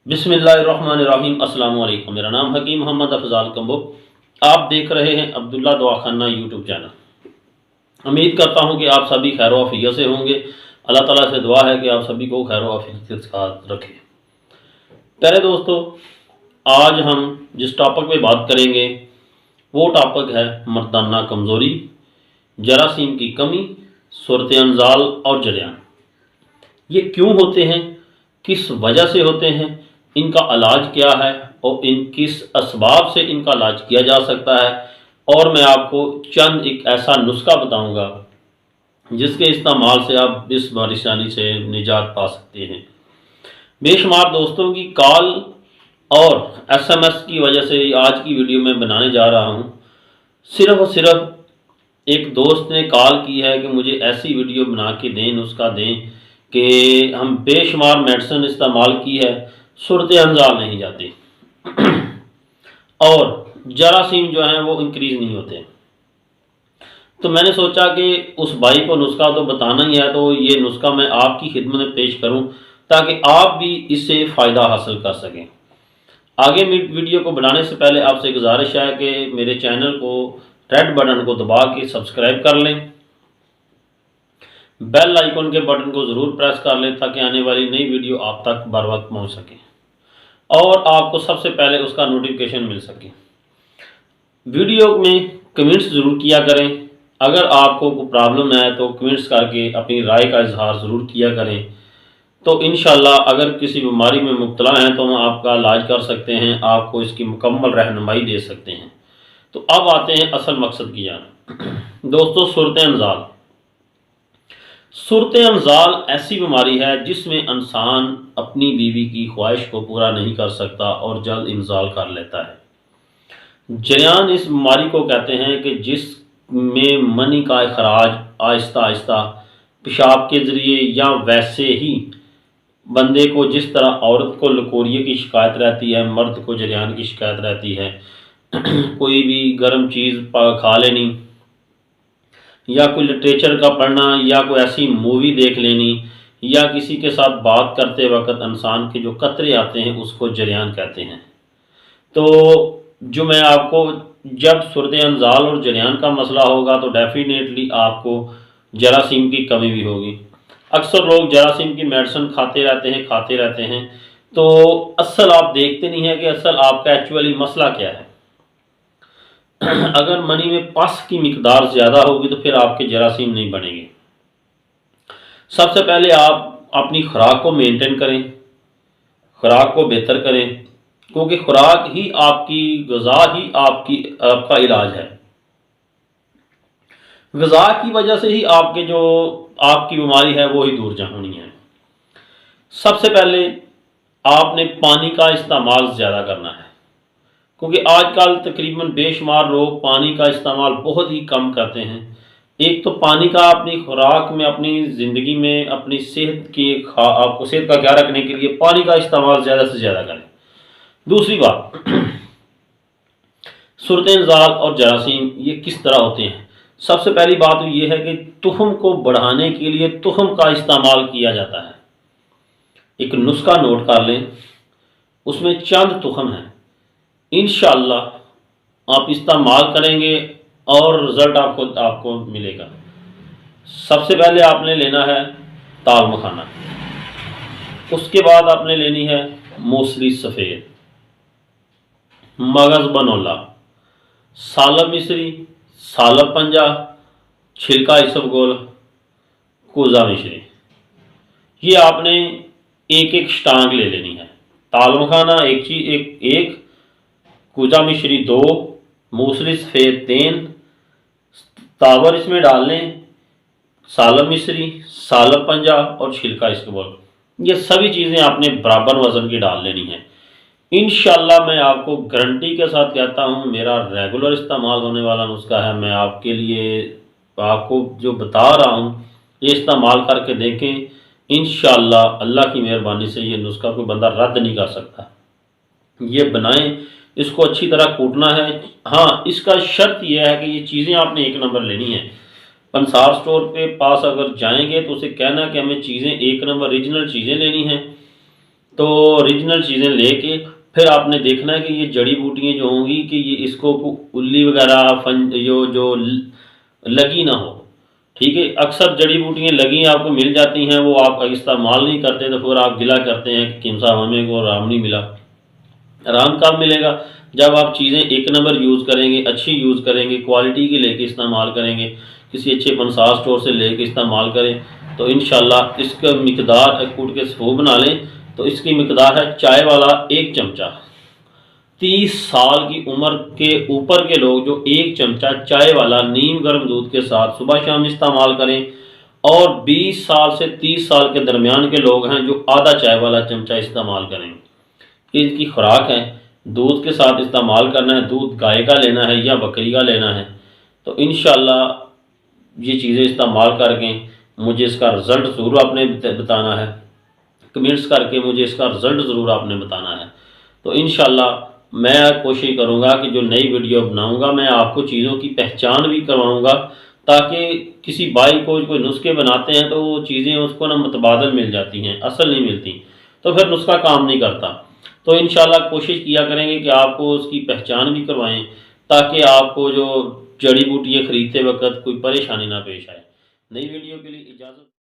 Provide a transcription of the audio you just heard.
बिस्मिल्लाहिर्रहमानिर्रहीम। अस्सलाम वालेकुम। मेरा नाम हकीम मोहम्मद अफजाल कम्बो। आप देख रहे हैं अब्दुल्ला दवाखाना यूट्यूब चैनल। उम्मीद करता हूं कि आप सभी खैर आफियत से होंगे। अल्लाह ताला से दुआ है कि आप सभी को खैर आफियत के साथ रखे। प्यारे दोस्तों, आज हम जिस टॉपिक पे बात करेंगे वो टॉपिक है मर्दाना कमज़ोरी, जरासीम की कमी, सूरत अंजाल और जरियान। ये क्यों होते हैं, किस वजह से होते हैं, इनका इलाज क्या है और इन किस असबाब से इनका इलाज किया जा सकता है। और मैं आपको चंद एक ऐसा नुस्खा बताऊंगा जिसके इस्तेमाल से आप इस परेशानी से निजात पा सकते हैं। बेशुमार दोस्तों की कॉल और एसएमएस की वजह से आज की वीडियो में बनाने जा रहा हूं। सिर्फ और सिर्फ एक दोस्त ने कॉल की है कि मुझे ऐसी वीडियो बना के दें, नुस्खा दें कि हम बेशुमार मेडिसिन इस्तेमाल की है, सूरत अंजाल नहीं जाती और जरासीम जो हैं वो इंक्रीज़ नहीं होते। तो मैंने सोचा कि उस भाई को नुस्खा तो बताना ही है, तो ये नुस्खा मैं आपकी खिदमत में पेश करूं ताकि आप भी इससे फ़ायदा हासिल कर सकें। आगे वीडियो को बनाने से पहले आपसे गुजारिश है कि मेरे चैनल को रेड बटन को दबा के सब्सक्राइब कर लें, बेल आइकन के बटन को ज़रूर प्रेस कर लें ताकि आने वाली नई वीडियो आप तक बर वक्त पहुँच सके और आपको सबसे पहले उसका नोटिफिकेशन मिल सके। वीडियो में कमेंट्स ज़रूर किया करें। अगर आपको कोई प्रॉब्लम है तो कमेंट्स करके अपनी राय का इजहार ज़रूर किया करें। तो इंशाल्लाह अगर किसी बीमारी में मुब्तला हैं तो हम आपका इलाज कर सकते हैं, आपको इसकी मुकम्मल रहनुमाई दे सकते हैं। तो अब आते हैं असल मकसद की जान। दोस्तों, सूरत अंजाल ऐसी बीमारी है जिसमें इंसान अपनी बीवी की ख्वाहिश को पूरा नहीं कर सकता और जल्द इंजाल कर लेता है। जरियान इस बीमारी को कहते हैं कि जिसमें मनी का खराज आहिस्ता आहिस्ता पेशाब के ज़रिए या वैसे ही बंदे को, जिस तरह औरत को लकोरिए की शिकायत रहती है, मर्द को जरियान की शिकायत रहती है। कोई भी गर्म चीज़ खा लेनी या कोई लिटरेचर का पढ़ना या कोई ऐसी मूवी देख लेनी या किसी के साथ बात करते वक्त इंसान के जो कतरे आते हैं उसको जरियान कहते हैं। तो जो मैं आपको, जब सूरत अंजाल और जरियान का मसला होगा तो डेफिनेटली आपको जरासीम की कमी भी होगी। अक्सर लोग जरासीम की मेडिसिन खाते रहते हैं, तो असल आप देखते नहीं हैं कि असल आपका एक्चुअली मसला क्या है। अगर मनी में पस की मिकदार ज़्यादा होगी तो फिर आपके जरासीम नहीं बनेंगे। सबसे पहले आप अपनी खुराक को मेंटेन करें, खुराक को बेहतर करें, क्योंकि खुराक ही आपकी, ग़िज़ा ही आपका इलाज है। ग़िज़ा की वजह से ही आपकी बीमारी है वो ही दूर होनी है। सबसे पहले आपने पानी का इस्तेमाल ज़्यादा करना है, क्योंकि आजकल तकरीबन बेशुमार लोग पानी का इस्तेमाल बहुत ही कम करते हैं। एक तो पानी का अपनी खुराक में, अपनी ज़िंदगी में, अपनी आपको सेहत का ख्याल रखने के लिए पानी का इस्तेमाल ज़्यादा से ज़्यादा करें। दूसरी बात, सूरत अंजाल और जरासीम ये किस तरह होते हैं। सबसे पहली बात तो ये है कि तुहम को बढ़ाने के लिए तुहम का इस्तेमाल किया जाता है। एक नुस्खा नोट कर लें, उसमें चंद तुहम हैं, इंशाअल्लाह आप इस्तेमाल करेंगे और रिज़ल्ट आपको मिलेगा। सबसे पहले आपने लेना है ताल मखाना, उसके बाद आपने लेनी है मूसली सफ़ेद, मगज़ बनोला, सालब मिश्री, सालब पंजा, छिलका इसबगोल, कूजा मिश्री। ये आपने एक एक स्टांग ले लेनी है। ताल मखाना एक, कूजा मिश्री 2, मूसली सफ़ेद 3, तावर इसमें डाल लें, सालब मिश्री, सालब पंजा और छिलका इसबगोल। ये सभी चीज़ें आपने बराबर वज़न की डाल लेनी है। इंशाअल्लाह मैं आपको गारंटी के साथ कहता हूँ, मेरा रेगुलर इस्तेमाल होने वाला नुस्खा है। मैं आपके लिए आपको जो बता रहा हूँ ये इस्तेमाल करके देखें। इंशाअल्लाह अल्लाह की मेहरबानी से ये नुस्खा कोई बंदा रद्द नहीं कर सकता। ये बनाएं, इसको अच्छी तरह कूटना है। हाँ, इसका शर्त यह है कि ये चीज़ें आपने एक नंबर लेनी है। पंसार स्टोर के पास अगर जाएंगे तो उसे कहना कि हमें चीज़ें एक नंबर ओरिजिनल चीज़ें लेनी हैं। तो ओरिजिनल चीज़ें लेके फिर आपने देखना है कि ये जड़ी बूटियाँ जो होंगी कि ये इसको उल्ली वगैरह फन जो लगी ना हो। ठीक है, अक्सर जड़ी बूटियाँ लगी आपको मिल जाती हैं, वो आप इस्तेमाल नहीं करते तो फिर आप गिला करते हैं कि कीम साहब हमें को आराम नहीं मिला। आराम कब मिलेगा? जब आप चीज़ें एक नंबर यूज़ करेंगे, अच्छी यूज़ करेंगे, क्वालिटी की लेके इस्तेमाल करेंगे, किसी अच्छे पंसार स्टोर से लेके इस्तेमाल करें, तो इंशाल्लाह इसका मिकदार कूट के सो बना लें तो इसकी मिकदार है चाय वाला 1 चमचा। 30 साल की उम्र के ऊपर के लोग जो 1 चमचा चाय वाला नीम गर्म दूध के साथ सुबह शाम इस्तेमाल करें, और 20 साल से 30 साल के दरमियान के लोग हैं जो आधा चाय वाला चमचा इस्तेमाल करें। ये इसकी खुराक है, दूध के साथ इस्तेमाल करना है, दूध गाय का लेना है या बकरी का लेना है। तो इंशाल्लाह ये चीज़ें इस्तेमाल करके मुझे इसका रिज़ल्ट ज़रूर आपने बताना है, कमेंट्स करके मुझे इसका रिज़ल्ट ज़रूर आपने बताना है। तो इंशाल्लाह मैं कोशिश करूँगा कि जो नई वीडियो बनाऊँगा मैं आपको चीज़ों की पहचान भी करवाऊँगा, ताकि किसी भाई को कोई नुस्खे बनाते हैं तो वो चीज़ें उसको ना मुतबादल मिल जाती हैं, असल नहीं मिलती, तो फिर नुस्खा काम नहीं करता। तो इंशाल्लाह कोशिश किया करेंगे कि आपको उसकी पहचान भी करवाएँ, ताकि आपको जो जड़ी बूटियाँ खरीदते वक़्त कोई परेशानी ना पेश आए। नई वीडियो के लिए इजाज़त।